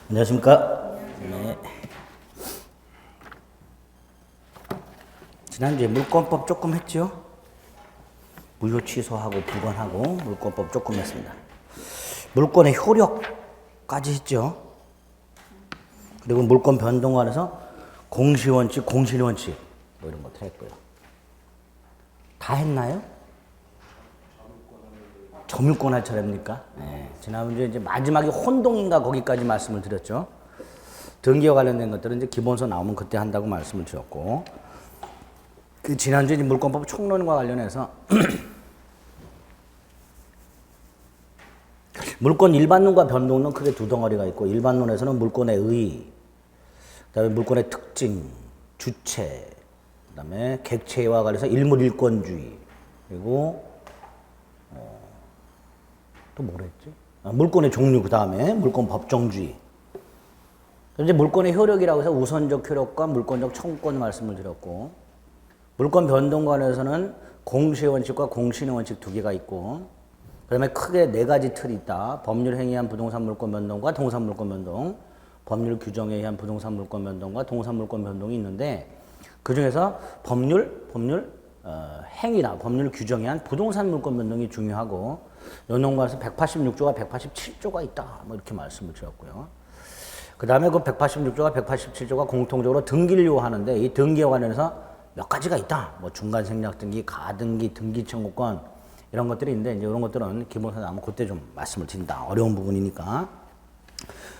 안녕하십니까? 네. 지난주에 물권법 조금 했죠? 무효 취소하고 불건하고 물권법 조금 했습니다. 물권의 효력까지 했죠? 그리고 물권 변동관에서 공시원칙, 공실원칙 뭐 이런 것들 했고요. 다 했나요? 점유권 할 차례입니까? 네. 지난주에 이제 마지막에 혼동인가 거기까지 말씀을 드렸죠. 등기와 관련된 것들은 이제 기본서 나오면 그때 한다고 말씀을 드렸고, 그 지난주에 이제 물권법 총론과 관련해서 물권 일반론과 변동론 크게 두 덩어리가 있고, 일반론에서는 물권의 의, 그다음에 물권의 특징, 주체, 그다음에 객체와 관련해서 일물일권주의, 그리고 또 뭐랬지? 물권의 종류, 그 다음에 물권 법정주의. 이제 물권의 효력이라고 해서 우선적 효력과 물권적 청구권 말씀을 드렸고, 물권 변동관에서는 공시의 원칙과 공신의 원칙 두 개가 있고, 그 다음에 크게 네 가지 틀이 있다. 법률 행위에 의한 부동산 물권 변동과 동산 물권 변동, 법률 규정에 의한 부동산 물권 변동과 동산 물권 변동이 있는데, 그 중에서 법률 행위나 법률 규정에 의한 부동산 물권 변동이 중요하고, 연동관에서 186조가 187조가 있다. 뭐 이렇게 말씀을 드렸고요. 그 다음에 그 186조가 187조가 공통적으로 등기를 요하는데, 이 등기와 관련해서 몇 가지가 있다. 뭐 중간 생략 등기, 가등기, 등기 청구권 이런 것들이 있는데, 이제 이런 것들은 기본서 나오면 그때 좀 말씀을 드린다. 어려운 부분이니까.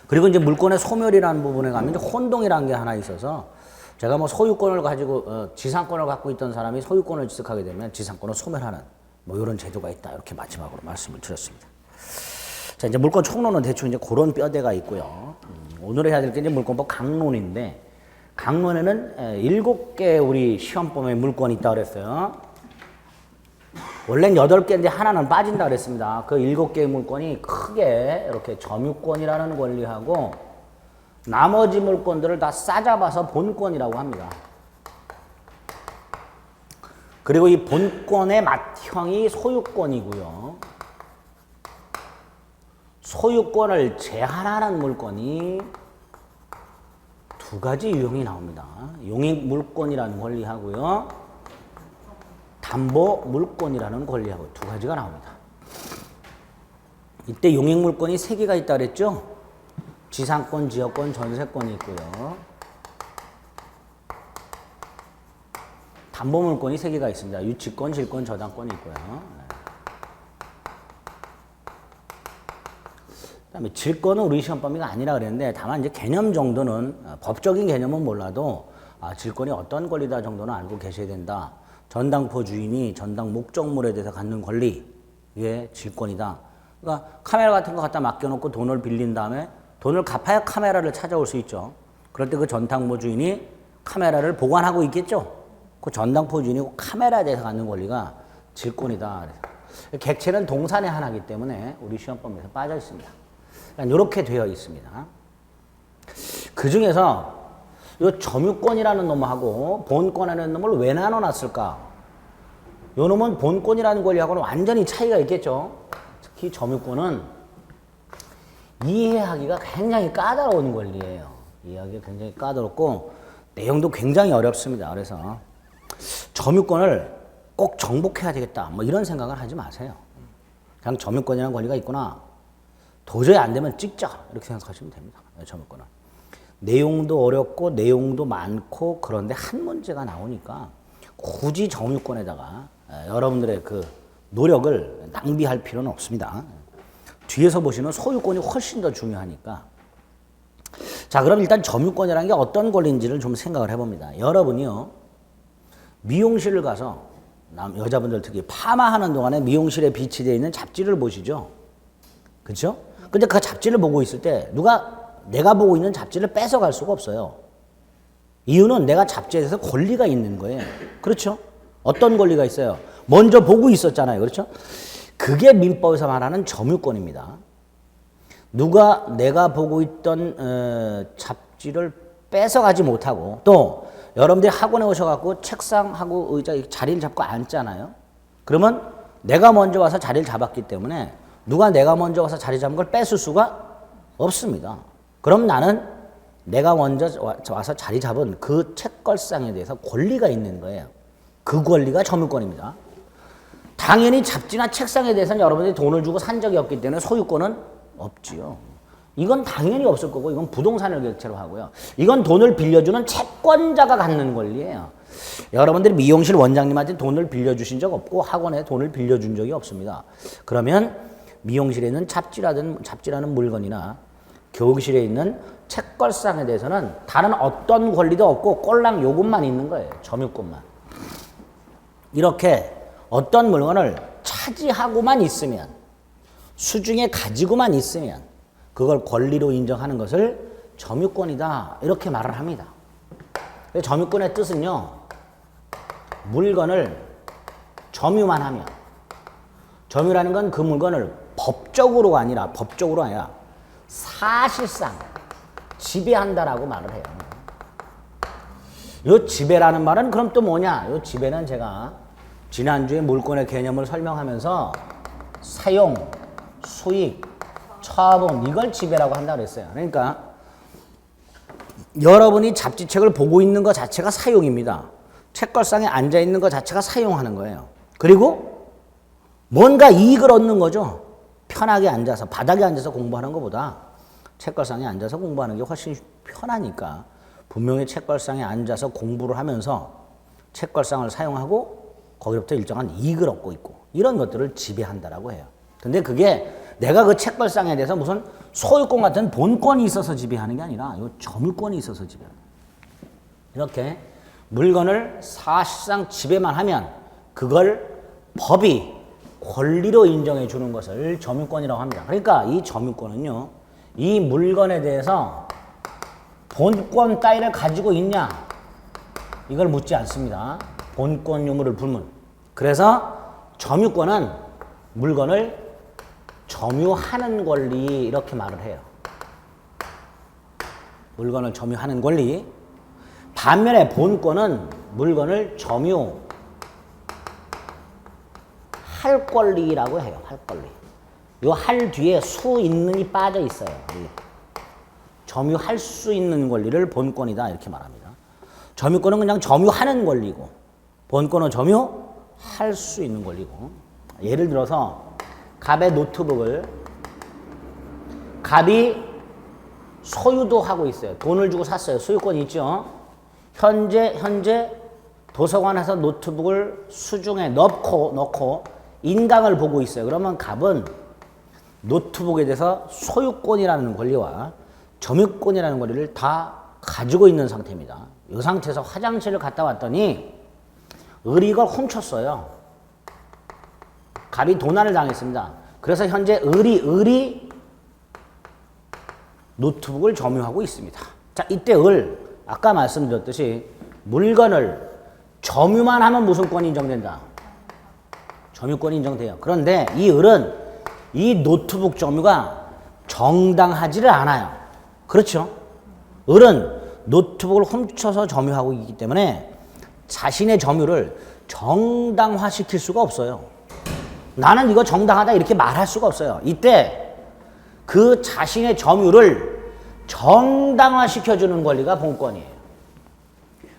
그리고 이제 물권의 소멸이라는 부분에 가면 이제 혼동이라는 게 하나 있어서, 제가 뭐 소유권을 가지고 지상권을 갖고 있던 사람이 소유권을 취득하게 되면 지상권을 소멸하는 뭐 이런 제도가 있다. 이렇게 마지막으로 말씀을 드렸습니다. 자, 이제 물권 총론은 대충 이제 그런 뼈대가 있고요. 오늘 해야 될 게 이제 물권법 강론인데, 강론에는 7개 우리 시험범위에 물권이 있다고 그랬어요. 원래는 8개인데 하나는 빠진다 그랬습니다. 그 7개의 물권이 크게 이렇게 점유권이라는 권리하고 나머지 물권들을 다 싸잡아서 본권이라고 합니다. 그리고 이 본권의 맏형이 소유권이고요. 소유권을 제한하는 물권이 두 가지 유형이 나옵니다. 용익 물권이라는 권리하고요. 담보 물권이라는 권리하고 두 가지가 나옵니다. 이때 용익 물권이 3개가 있다 그랬죠? 지상권, 지역권, 전세권이 있고요. 담보 물권이 3개가 있습니다. 유치권, 질권, 저당권이 있고요. 그다음에 질권은 우리 시험 범위가 아니라 그랬는데, 다만 이제 개념 정도는 법적인 개념은 몰라도 질권이 어떤 권리다 정도는 알고 계셔야 된다. 전당포 주인이 전당 목적물에 대해서 갖는 권리, 이게 질권이다. 그러니까 카메라 같은 거 갖다 맡겨놓고 돈을 빌린 다음에 돈을 갚아야 카메라를 찾아올 수 있죠. 그럴 때 그 전당포 주인이 카메라를 보관하고 있겠죠. 그 전당포 주인이고 카메라에 대해서 갖는 권리가 질권이다. 객체는 동산의 하나이기 때문에 우리 시험범위에서 빠져 있습니다. 그러니까 이렇게 되어 있습니다. 그 중에서 이 점유권이라는 놈하고 본권이라는 놈을 왜 나눠놨을까? 이 놈은 본권이라는 권리하고는 완전히 차이가 있겠죠. 특히 점유권은 이해하기가 굉장히 까다로운 권리예요. 이해하기가 굉장히 까다롭고 내용도 굉장히 어렵습니다. 그래서 점유권을 꼭 정복해야 되겠다. 뭐 이런 생각을 하지 마세요. 그냥 점유권이라는 권리가 있구나. 도저히 안 되면 찍자. 이렇게 생각하시면 됩니다. 점유권은. 내용도 어렵고 내용도 많고 그런데 한 문제가 나오니까 굳이 점유권에다가 여러분들의 그 노력을 낭비할 필요는 없습니다. 뒤에서 보시면 소유권이 훨씬 더 중요하니까. 자, 그럼 일단 점유권이라는 게 어떤 권리인지를 좀 생각을 해봅니다. 여러분이요, 미용실을 가서 여자분들 특히 파마하는 동안에 미용실에 비치되어 있는 잡지를 보시죠. 그렇죠? 근데 그 잡지를 보고 있을 때 내가 보고 있는 잡지를 뺏어갈 수가 없어요. 이유는 내가 잡지에 대해서 권리가 있는 거예요. 그렇죠? 어떤 권리가 있어요? 먼저 보고 있었잖아요. 그렇죠? 그게 민법에서 말하는 점유권입니다. 누가 내가 보고 있던 잡지를 뺏어가지 못하고, 또 여러분들이 학원에 오셔갖고 책상하고 의자 자리를 잡고 앉잖아요. 그러면 내가 먼저 와서 자리를 잡았기 때문에 누가 내가 먼저 와서 자리 잡은 걸 뺏을 수가 없습니다. 그럼 나는 내가 먼저 와서 자리 잡은 그 책걸상에 대해서 권리가 있는 거예요. 그 권리가 점유권입니다. 당연히 잡지나 책상에 대해서는 여러분들이 돈을 주고 산 적이 없기 때문에 소유권은 없지요. 이건 당연히 없을 거고 이건 부동산을 객체로 하고요. 이건 돈을 빌려주는 채권자가 갖는 권리예요. 여러분들이 미용실 원장님한테 돈을 빌려주신 적 없고 학원에 돈을 빌려준 적이 없습니다. 그러면 미용실에 있는 잡지라는 물건이나 교육실에 있는 책걸상에 대해서는 다른 어떤 권리도 없고 꼴랑 요것만 있는 거예요. 점유권만. 이렇게 어떤 물건을 차지하고만 있으면 수중에 가지고만 있으면 그걸 권리로 인정하는 것을 점유권이다 이렇게 말을 합니다. 점유권의 뜻은요. 물건을 점유만 하면 점유라는 건 그 물건을 법적으로가 아니라 사실상 지배한다라고 말을 해요. 요 지배라는 말은 그럼 또 뭐냐? 요 지배는 제가 지난주에 물권의 개념을 설명하면서 사용, 수익, 처분 이걸 지배라고 한다 그랬어요. 그러니까 여러분이 잡지책을 보고 있는 것 자체가 사용입니다. 책걸상에 앉아 있는 것 자체가 사용하는 거예요. 그리고 뭔가 이익을 얻는 거죠. 편하게 앉아서 바닥에 앉아서 공부하는 것보다 책걸상에 앉아서 공부하는 게 훨씬 편하니까 분명히 책걸상에 앉아서 공부를 하면서 책걸상을 사용하고 거기로부터 일정한 이익을 얻고 있고 이런 것들을 지배한다라고 해요. 근데 그게 내가 그 책걸상에 대해서 무슨 소유권 같은 본권이 있어서 지배하는 게 아니라 요 점유권이 있어서 지배하는 거예요. 이렇게 물건을 사실상 지배만 하면 그걸 법이 권리로 인정해 주는 것을 점유권이라고 합니다. 그러니까 이 점유권은요. 이 물건에 대해서 본권 따위를 가지고 있냐 이걸 묻지 않습니다. 본권 유무를 불문. 그래서 점유권은 물건을 점유하는 권리 이렇게 말을 해요. 물건을 점유하는 권리. 반면에 본권은 물건을 점유할 권리라고 해요. 할 권리. 요 할 뒤에 수 있는이 빠져 있어요. 점유할 수 있는 권리를 본권이다 이렇게 말합니다. 점유권은 그냥 점유하는 권리고 본권은 점유할 수 있는 권리고. 예를 들어서 갑의 노트북을 갑이 소유도 하고 있어요. 돈을 주고 샀어요. 소유권이 있죠. 현재 도서관에서 노트북을 수중에 넣고 인강을 보고 있어요. 그러면 갑은 노트북에 대해서 소유권이라는 권리와 점유권이라는 권리를 다 가지고 있는 상태입니다. 이 상태에서 화장실을 갔다 왔더니 을이 이걸 훔쳤어요. 갑이 도난을 당했습니다. 그래서 현재 을이 노트북을 점유하고 있습니다. 자, 이때 아까 말씀드렸듯이 물건을 점유만 하면 무슨 권이 인정된다? 점유권이 인정돼요. 그런데 이 을은 이 노트북 점유가 정당하지를 않아요. 그렇죠? 을은 노트북을 훔쳐서 점유하고 있기 때문에 자신의 점유를 정당화시킬 수가 없어요. 나는 이거 정당하다 이렇게 말할 수가 없어요. 이때 그 자신의 점유를 정당화시켜주는 권리가 본권이에요.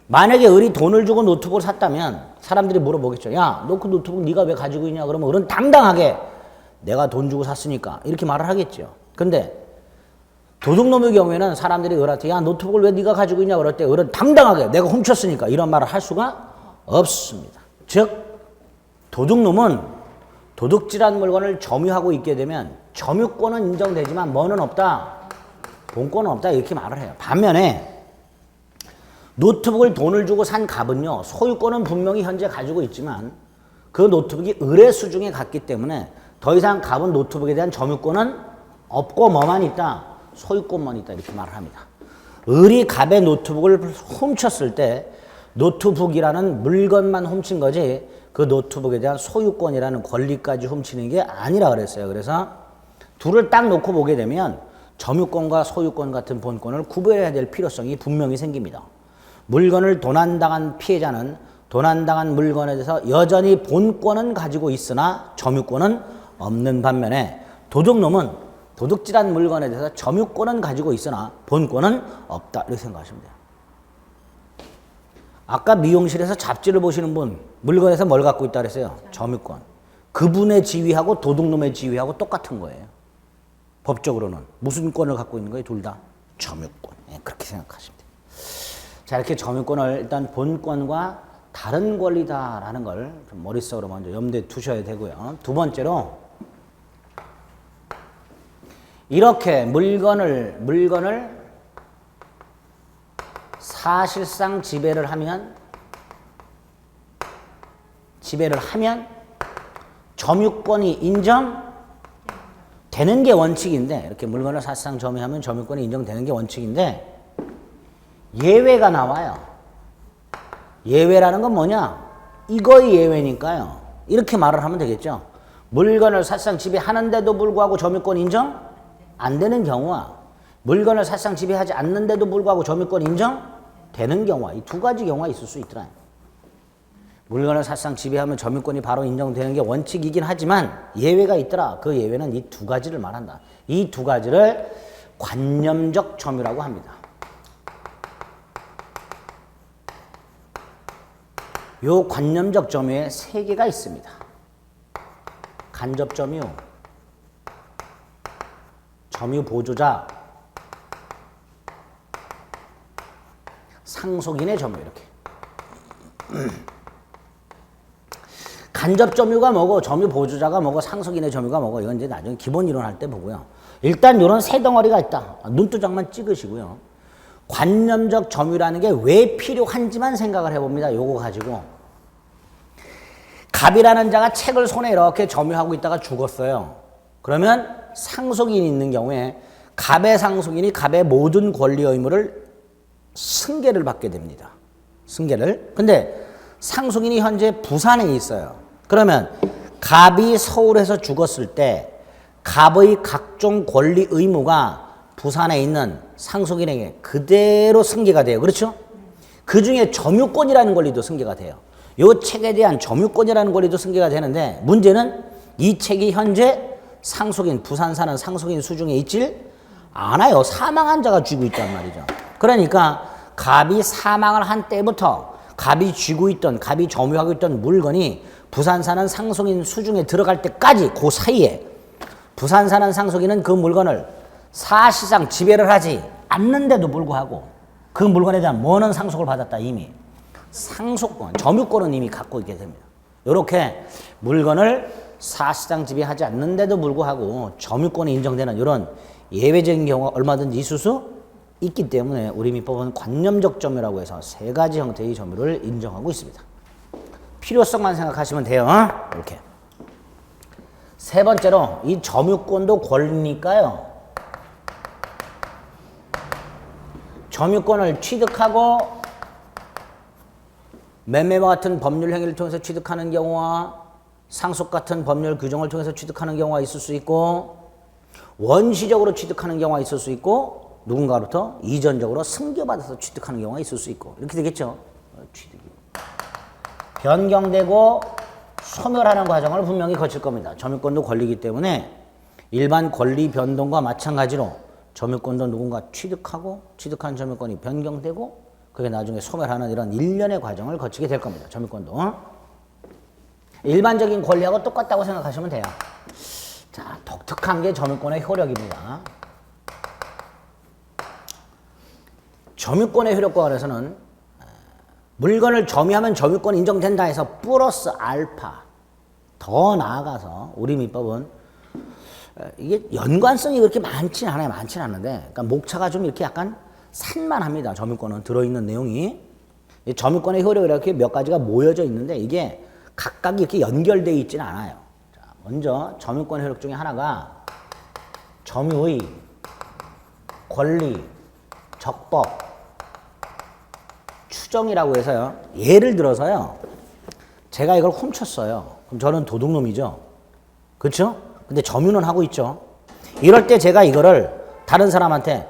만약에 을이 돈을 주고 노트북을 샀다면 사람들이 물어보겠죠. 야, 너 그 노트북 네가 왜 가지고 있냐? 그러면 을은 당당하게 내가 돈 주고 샀으니까 이렇게 말을 하겠죠. 근데 도둑놈의 경우에는 사람들이 을한테 야, 노트북을 왜 네가 가지고 있냐? 그럴 때 을은 당당하게 내가 훔쳤으니까 이런 말을 할 수가 없습니다. 즉 도둑놈은 도둑질한 물건을 점유하고 있게 되면 점유권은 인정되지만 뭐는 없다? 본권은 없다 이렇게 말을 해요. 반면에 노트북을 돈을 주고 산 갑은요. 소유권은 분명히 현재 가지고 있지만 그 노트북이 을의 수중에 갔기 때문에 더 이상 갑은 노트북에 대한 점유권은 없고 뭐만 있다? 소유권만 있다 이렇게 말을 합니다. 을이 갑의 노트북을 훔쳤을 때 노트북이라는 물건만 훔친 거지 그 노트북에 대한 소유권이라는 권리까지 훔치는 게 아니라 그랬어요. 그래서 둘을 딱 놓고 보게 되면 점유권과 소유권 같은 본권을 구별해야 될 필요성이 분명히 생깁니다. 물건을 도난당한 피해자는 도난당한 물건에 대해서 여전히 본권은 가지고 있으나 점유권은 없는 반면에 도둑놈은 도둑질한 물건에 대해서 점유권은 가지고 있으나 본권은 없다. 이렇게 생각하시면 돼요. 아까 미용실에서 잡지를 보시는 분, 물건에서 뭘 갖고 있다 그랬어요? 점유권. 그분의 지위하고 도둑놈의 지위하고 똑같은 거예요. 법적으로는. 무슨 권을 갖고 있는 거예요? 둘 다? 점유권. 예, 그렇게 생각하시면 돼요. 자, 이렇게 점유권을 일단 본권과 다른 권리다라는 걸 좀 머릿속으로 먼저 염두에 두셔야 되고요. 두 번째로, 이렇게 물건을 사실상 지배를 하면 점유권이 인정되는 게 원칙인데, 이렇게 물건을 사실상 점유하면 점유권이 인정되는 게 원칙인데, 예외가 나와요. 예외라는 건 뭐냐? 이거의 예외니까요. 이렇게 말을 하면 되겠죠. 물건을 사실상 지배하는데도 불구하고 점유권 인정 안 되는 경우와, 물건을 사실상 지배하지 않는데도 불구하고 점유권 인정되는 경우와, 이 두 가지 경우가 있을 수 있더라. 물건을 사실상 지배하면 점유권이 바로 인정되는 게 원칙이긴 하지만 예외가 있더라. 그 예외는 이 두 가지를 말한다. 이 두 가지를 관념적 점유라고 합니다. 요 관념적 점유에 세 개가 있습니다. 간접 점유, 점유 보조자, 상속인의 점유. 이렇게. 간접 점유가 뭐고, 점유 보조자가 뭐고, 상속인의 점유가 뭐고, 이건 이제 나중에 기본 이론할 때 보고요. 일단 이런 세 덩어리가 있다. 눈두장만 찍으시고요. 관념적 점유라는 게 왜 필요한지만 생각을 해봅니다. 요거 가지고. 갑이라는 자가 책을 손에 이렇게 점유하고 있다가 죽었어요. 그러면 상속인이 있는 경우에 갑의 상속인이 갑의 모든 권리 의무를 승계를 받게 됩니다. 승계를. 근데 상속인이 현재 부산에 있어요. 그러면 갑이 서울에서 죽었을 때 갑의 각종 권리 의무가 부산에 있는 상속인에게 그대로 승계가 돼요. 그렇죠? 그 중에 점유권이라는 권리도 승계가 돼요. 이 책에 대한 점유권이라는 권리도 승계가 되는데, 문제는 이 책이 현재 상속인, 부산 사는 상속인 수중에 있질 않아요. 사망한 자가 쥐고 있단 말이죠. 그러니까 갑이 사망을 한 때부터 갑이 쥐고 있던, 갑이 점유하고 있던 물건이 부산 사는 상속인 수중에 들어갈 때까지 그 사이에 부산 사는 상속인은 그 물건을 사실상 지배를 하지 않는데도 불구하고 그 물건에 대한 뭐는 상속을 받았다. 이미 상속권, 점유권은 이미 갖고 있게 됩니다. 이렇게 물건을 사실상 지배하지 않는데도 불구하고 점유권이 인정되는 이런 예외적인 경우가 얼마든지 있을 수 있기 때문에 우리 민법은 관념적 점유라고 해서 세 가지 형태의 점유를 인정하고 있습니다. 필요성만 생각하시면 돼요. 이렇게. 세 번째로, 이 점유권도 권리니까요. 점유권을 취득하고 매매와 같은 법률 행위를 통해서 취득하는 경우와 상속 같은 법률 규정을 통해서 취득하는 경우가 있을 수 있고, 원시적으로 취득하는 경우가 있을 수 있고, 누군가로부터 이전적으로 승계받아서 취득하는 경우가 있을 수 있고, 이렇게 되겠죠. 취득이 변경되고 소멸하는 과정을 분명히 거칠 겁니다. 점유권도 권리이기 때문에 일반 권리 변동과 마찬가지로 점유권도 누군가 취득하고, 취득한 점유권이 변경되고, 그게 나중에 소멸하는 이런 일련의 과정을 거치게 될 겁니다. 점유권도. 일반적인 권리하고 똑같다고 생각하시면 돼요. 자, 독특한 게 점유권의 효력입니다. 점유권의 효력과 관해서는 물건을 점유하면 점유권이 인정된다 해서 플러스 알파, 더 나아가서 우리 민법은 이게 연관성이 그렇게 많지는 않아요. 많지는 않은데, 그러니까 목차가 좀 이렇게 약간 산만합니다. 점유권은 들어있는 내용이. 이 점유권의 효력이 이렇게 몇 가지가 모여져 있는데 이게 각각 이렇게 연결되어 있지는 않아요. 자, 먼저 점유권의 효력 중에 하나가 점유의, 권리, 적법, 추정이라고 해서요. 예를 들어서요. 제가 이걸 훔쳤어요. 그럼 저는 도둑놈이죠. 그렇죠? 근데 점유는 하고 있죠. 이럴 때 제가 이거를 다른 사람한테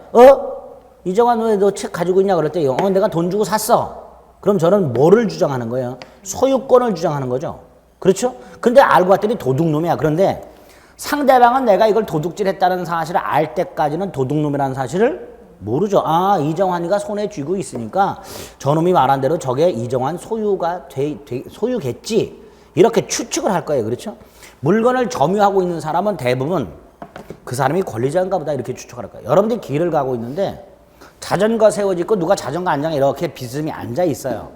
이정환 왜 너 책 가지고 있냐 그럴 때 내가 돈 주고 샀어. 그럼 저는 뭐를 주장하는 거예요? 소유권을 주장하는 거죠. 그렇죠? 근데 알고 봤더니 도둑놈이야. 그런데 상대방은 내가 이걸 도둑질했다는 사실을 알 때까지는 도둑놈이라는 사실을 모르죠. 아, 이정환이가 손에 쥐고 있으니까 저놈이 말한 대로 저게 이정환 소유겠지. 이렇게 추측을 할 거예요. 그렇죠? 물건을 점유하고 있는 사람은 대부분 그 사람이 권리자인가 보다 이렇게 추측할 거예요. 여러분들이 길을 가고 있는데 자전거 세워져 있고 누가 자전거 안장에 이렇게 비스듬히 앉아 있어요.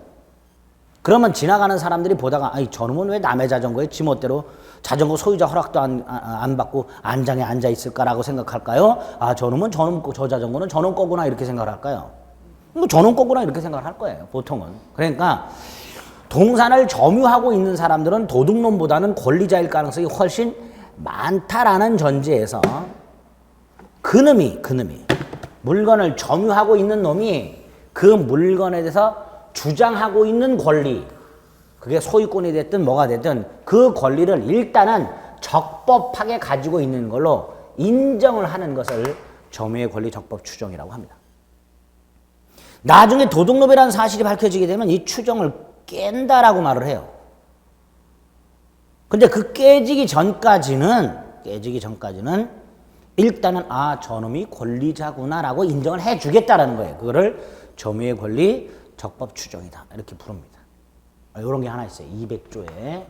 그러면 지나가는 사람들이 보다가 아이 저놈은 왜 남의 자전거에 지멋대로 자전거 소유자 허락도 안 받고 안장에 앉아 있을까라고 생각할까요? 아 저놈은 저 자전거는 저놈 거구나 이렇게 생각을 할까요? 뭐 저놈 거구나 이렇게 생각을 할 거예요. 보통은. 그러니까 동산을 점유하고 있는 사람들은 도둑놈보다는 권리자일 가능성이 훨씬 많다라는 전제에서 그놈이 물건을 점유하고 있는 놈이 그 물건에 대해서 주장하고 있는 권리, 그게 소유권이 됐든 뭐가 됐든 그 권리를 일단은 적법하게 가지고 있는 걸로 인정을 하는 것을 점유의 권리 적법 추정이라고 합니다. 나중에 도둑놈이라는 사실이 밝혀지게 되면 이 추정을 깬다라고 말을 해요. 근데 그 깨지기 전까지는 일단은 아 저놈이 권리자구나라고 인정을 해주겠다라는 거예요. 그거를 점유의 권리 적법 추정이다 이렇게 부릅니다. 이런 게 하나 있어요. 200조에.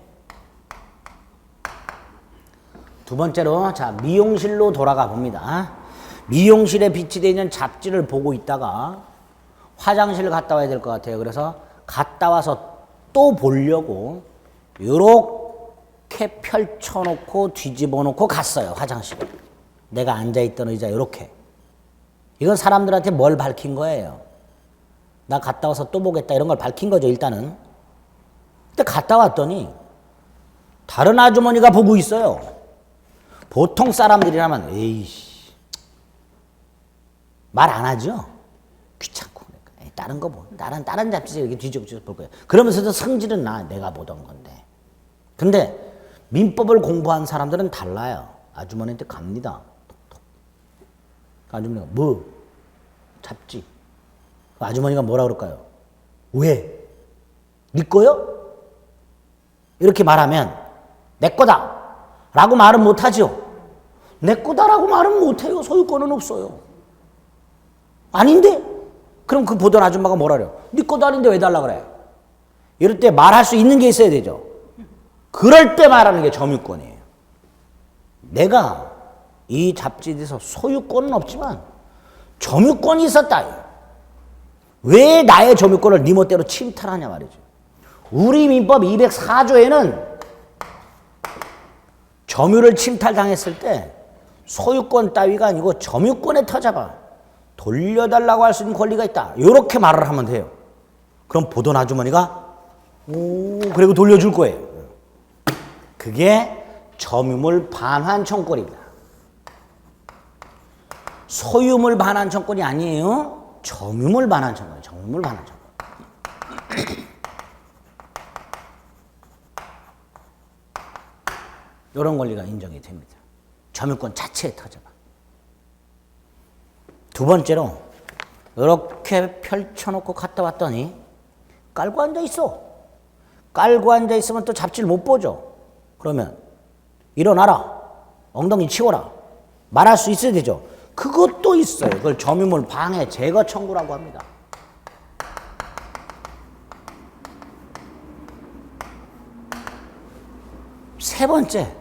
두 번째로 자 미용실로 돌아가 봅니다. 미용실에 비치되어 있는 잡지를 보고 있다가 화장실 갔다 와야 될 것 같아요. 그래서 갔다 와서 또 보려고 요렇게 펼쳐놓고 뒤집어 놓고 갔어요. 화장실에. 내가 앉아있던 의자 요렇게. 이건 사람들한테 뭘 밝힌 거예요? 나 갔다 와서 또 보겠다 이런 걸 밝힌 거죠. 일단은. 근데 갔다 왔더니 다른 아주머니가 보고 있어요. 보통 사람들이라면 에이씨 말 안 하죠. 귀찮고 그러니까 다른 거 뭐 다른 잡지 이렇게 뒤집어 볼 거예요. 그러면서도 성질은 나 내가 보던 건데. 근데 민법을 공부한 사람들은 달라요. 아주머니한테 갑니다. 아주머니가 뭐 잡지. 아주머니가 뭐라 그럴까요? 왜? 네 거요? 이렇게 말하면 내 거다 라고 말은 못하죠. 내 거다라고 말은 못해요. 소유권은 없어요. 아닌데? 그럼 그 보던 아줌마가 뭐라 그래요? 네 거도 아닌데 왜 달라 그래? 이럴 때 말할 수 있는 게 있어야 되죠. 그럴 때 말하는 게 점유권이에요. 내가 이 잡지에 대해서 소유권은 없지만 점유권이 있었다. 왜 나의 점유권을 네 멋대로 침탈하냐 말이죠. 우리 민법 204조에는 점유를 침탈당했을 때 소유권 따위가 아니고 점유권에 터잡아 돌려달라고 할 수 있는 권리가 있다. 이렇게 말을 하면 돼요. 그럼 보던 아주머니가 오 그리고 돌려줄 거예요. 그게 점유물 반환 청구권입니다. 소유물 반환 청구권이 아니에요. 점유물 반환 청구권. 점유물 반환 청구권. 이런 권리가 인정이 됩니다. 점유권 자체에 터져봐. 두 번째로 이렇게 펼쳐놓고 갔다 왔더니 깔고 앉아있어. 깔고 앉아있으면 또 잡지를 못 보죠. 그러면 일어나라. 엉덩이 치워라. 말할 수 있어야 되죠. 그것도 있어요. 그걸 점유물 방해 제거 청구라고 합니다. 세 번째,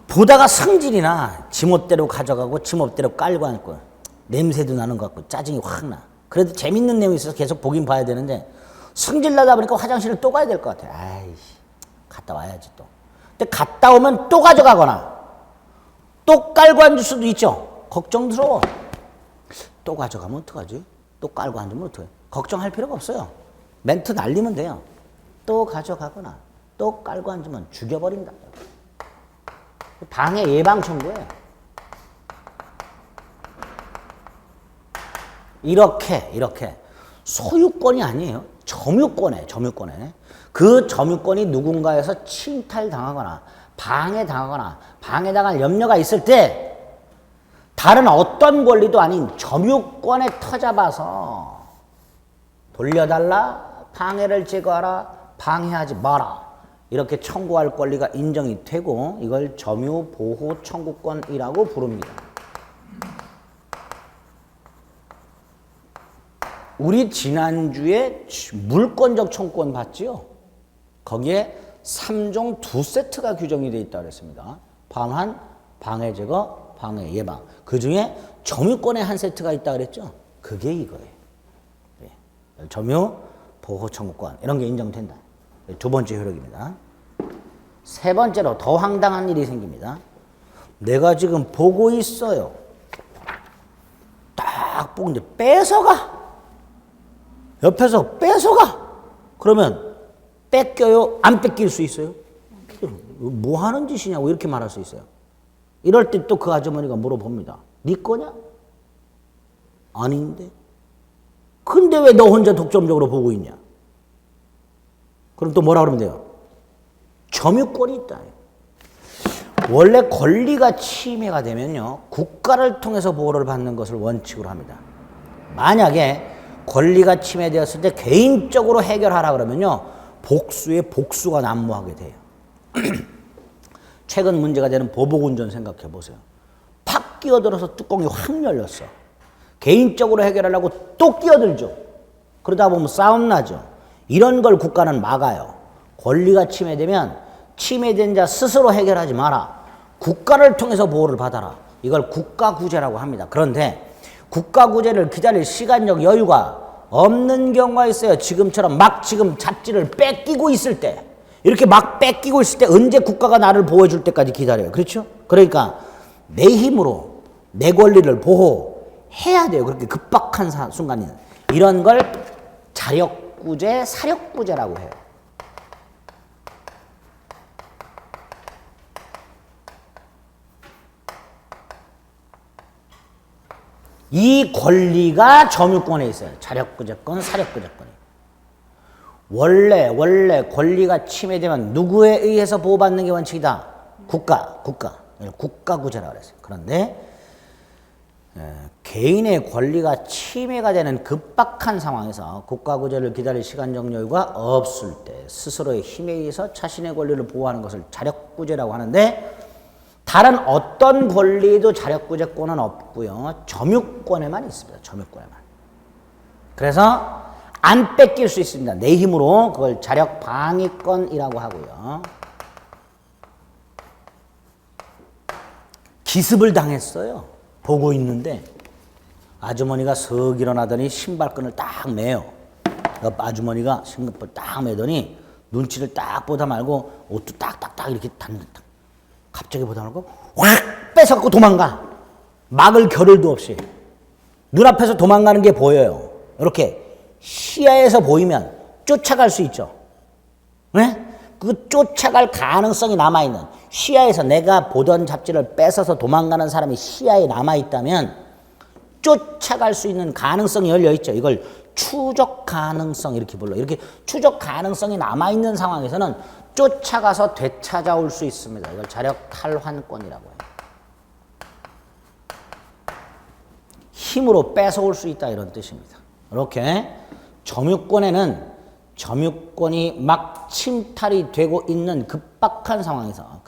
보다가 성질이나 지멋대로 가져가고 지멋대로 깔고 앉고 냄새도 나는 것 같고 짜증이 확 나. 그래도 재밌는 내용이 있어서 계속 보긴 봐야 되는데 성질 나다 보니까 화장실을 또 가야 될 것 같아요. 아이씨 갔다 와야지 또. 근데 갔다 오면 또 가져가거나 또 깔고 앉을 수도 있죠. 걱정스러워. 또 가져가면 어떡하지? 또 깔고 앉으면 어떡해? 걱정할 필요가 없어요. 멘트 날리면 돼요. 또 가져가거나 또 깔고 앉으면 죽여버린다. 방해 예방 청구예요. 이렇게 소유권이 아니에요. 점유권에 그 점유권이 누군가에서 침탈당하거나 방해당하거나 방해당할 염려가 있을 때 다른 어떤 권리도 아닌 점유권에 터잡아서 돌려달라, 방해를 제거하라, 방해하지 마라 이렇게 청구할 권리가 인정이 되고 이걸 점유보호 청구권이라고 부릅니다. 우리 지난주에 물권적 청구권 봤지요? 거기에 3종 2세트가 규정이 되어 있다고 했습니다. 방한, 방해 제거, 방해 예방. 그 중에 점유권의 한 세트가 있다고 그랬죠? 그게 이거예요. 네. 점유, 보호 청구권 이런 게 인정된다. 두 번째 효력입니다. 세 번째로 더 황당한 일이 생깁니다. 내가 지금 보고 있어요. 딱 보고 이제 뺏어가. 옆에서 뺏어가. 그러면 뺏겨요? 안 뺏길 수 있어요? 뭐 하는 짓이냐고 이렇게 말할 수 있어요. 이럴 때 또 그 아주머니가 물어봅니다. 네 거냐? 아닌데. 근데 왜 너 혼자 독점적으로 보고 있냐? 그럼 또 뭐라 그러면 돼요? 점유권이 있다. 원래 권리가 침해가 되면요, 국가를 통해서 보호를 받는 것을 원칙으로 합니다. 만약에 권리가 침해되었을 때 개인적으로 해결하라 그러면요, 복수의 복수가 난무하게 돼요. 최근 문제가 되는 보복운전 생각해 보세요. 팍 끼어들어서 뚜껑이 확 열렸어. 개인적으로 해결하려고 또 끼어들죠. 그러다 보면 싸움 나죠. 이런 걸 국가는 막아요. 권리가 침해되면 침해된 자 스스로 해결하지 마라. 국가를 통해서 보호를 받아라. 이걸 국가구제라고 합니다. 그런데 국가구제를 기다릴 시간적 여유가 없는 경우가 있어요. 지금처럼 막 지금 잡지를 뺏기고 있을 때, 이렇게 막 뺏기고 있을 때 언제 국가가 나를 보호해 줄 때까지 기다려요. 그렇죠? 그러니까 내 힘으로 내 권리를 보호해야 돼요. 그렇게 급박한 순간에는. 이런 걸 자력구제, 사력구제라고 해요. 이 권리가 점유권에 있어요. 자력구제권, 사력구제권이. 원래 권리가 침해되면 누구에 의해서 보호받는 게 원칙이다? 국가구제라고 그랬어요. 그런데 개인의 권리가 침해가 되는 급박한 상황에서 국가구제를 기다릴 시간적 여유가 없을 때 스스로의 힘에 의해서 자신의 권리를 보호하는 것을 자력구제라고 하는데, 다른 어떤 권리도 자력구제권은 없고요. 점유권에만 있습니다. 점유권에만. 그래서 안 뺏길 수 있습니다. 내 힘으로. 그걸 자력방위권이라고 하고요. 기습을 당했어요. 보고 있는데 아주머니가 석 일어나더니 신발끈을 딱 매요. 아주머니가 신발끈을 딱 매더니 눈치를 딱 보다 말고 옷도 딱딱딱 이렇게 단다. 갑자기 보다 말고 확 뺏어갖고 도망가. 막을 겨를도 없이. 눈앞에서 도망가는 게 보여요. 이렇게 시야에서 보이면 쫓아갈 수 있죠. 네? 그 쫓아갈 가능성이 남아있는, 시야에서 내가 보던 잡지를 뺏어서 도망가는 사람이 시야에 남아있다면 쫓아갈 수 있는 가능성이 열려있죠. 이걸 추적 가능성 이렇게 불러요. 이렇게 추적 가능성이 남아있는 상황에서는 쫓아가서 되찾아올 수 있습니다. 이걸 자력 탈환권이라고 해요. 힘으로 뺏어올 수 있다 이런 뜻입니다. 이렇게 점유권에는 점유권이 막 침탈이 되고 있는 급박한 상황에서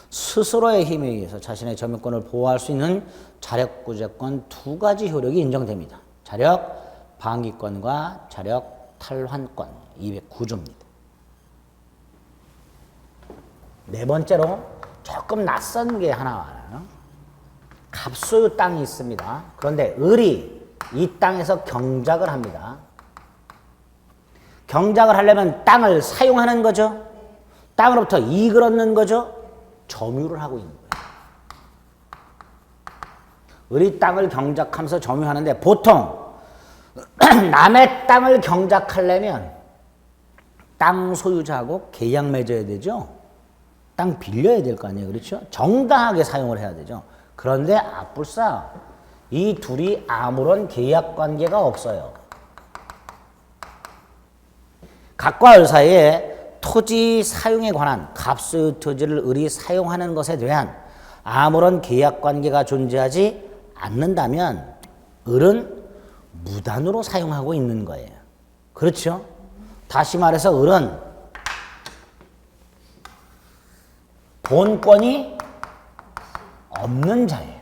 스스로의 힘에 의해서 자신의 점유권을 보호할 수 있는 자력구제권 두 가지 효력이 인정됩니다. 자력 방위권과 자력 탈환권 209조입니다. 네 번째로 조금 낯선 게 하나 와요. 갑소유 땅이 있습니다. 그런데 을이 이 땅에서 경작을 합니다. 경작을 하려면 땅을 사용하는 거죠. 땅으로부터 이익을 얻는 거죠. 점유를 하고 있는 거예요. 을이 땅을 경작하면서 점유하는데 보통 남의 땅을 경작하려면 땅 소유자하고 계약 맺어야 되죠. 땅 빌려야 될 거 아니에요. 그렇죠? 정당하게 사용을 해야 되죠. 그런데 아뿔싸 이 둘이 아무런 계약 관계가 없어요. 갑과 을 사이에 토지 사용에 관한 갑소유 토지를 을이 사용하는 것에 대한 아무런 계약 관계가 존재하지 않는다면 을은 무단으로 사용하고 있는 거예요. 그렇죠? 다시 말해서 을은 본권이 없는 자예요.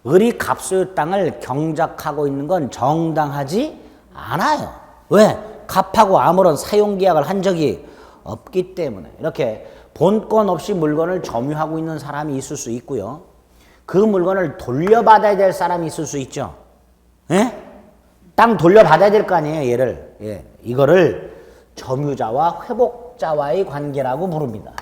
을이 갑소유 땅을 경작하고 있는 건 정당하지 않아요. 왜? 갑하고 아무런 사용계약을 한 적이 없기 때문에. 이렇게 본권 없이 물건을 점유하고 있는 사람이 있을 수 있고요. 그 물건을 돌려받아야 될 사람이 있을 수 있죠. 예? 땅 돌려받아야 될 거 아니에요, 얘를. 예. 이거를 점유자와 회복자와의 관계라고 부릅니다.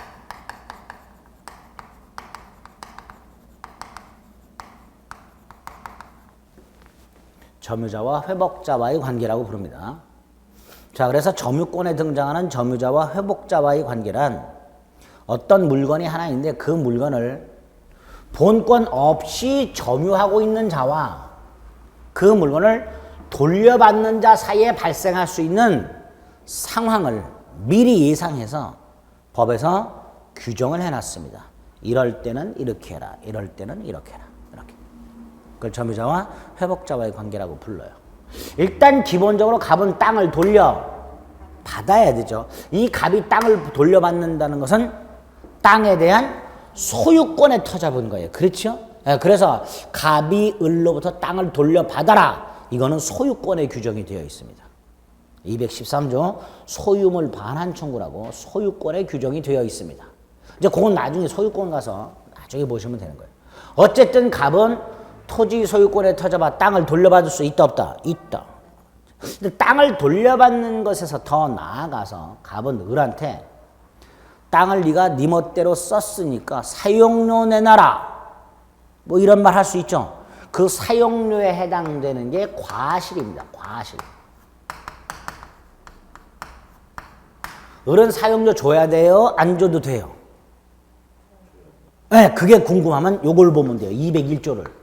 점유자와 회복자와의 관계라고 부릅니다. 자, 그래서 점유권에 등장하는 점유자와 회복자와의 관계란 어떤 물건이 하나 있는데 그 물건을 본권 없이 점유하고 있는 자와 그 물건을 돌려받는 자 사이에 발생할 수 있는 상황을 미리 예상해서 법에서 규정을 해놨습니다. 이럴 때는 이렇게 해라. 이럴 때는 이렇게 해라. 이렇게. 그걸 점유자와 회복자와의 관계라고 불러요. 일단 기본적으로 갑은 땅을 돌려받아야 되죠. 이 갑이 땅을 돌려받는다는 것은 땅에 대한 소유권에 터잡은 거예요. 그렇죠? 그래서 갑이 을로부터 땅을 돌려받아라. 이거는 소유권의 규정이 되어 있습니다. 213조 소유물 반환 청구라고 소유권의 규정이 되어 있습니다. 이제 그건 나중에 소유권 가서 나중에 보시면 되는 거예요. 어쨌든 갑은 토지 소유권에 터잡아 땅을 돌려받을 수 있다 없다? 있다. 근데 땅을 돌려받는 것에서 더 나아가서 갑은 을한테 땅을 네가 네 멋대로 썼으니까 사용료 내놔라. 뭐 이런 말 할 수 있죠. 그 사용료에 해당되는 게 과실입니다. 과실. 을은 사용료 줘야 돼요? 안 줘도 돼요? 네, 그게 궁금하면 요걸 보면 돼요. 201조를.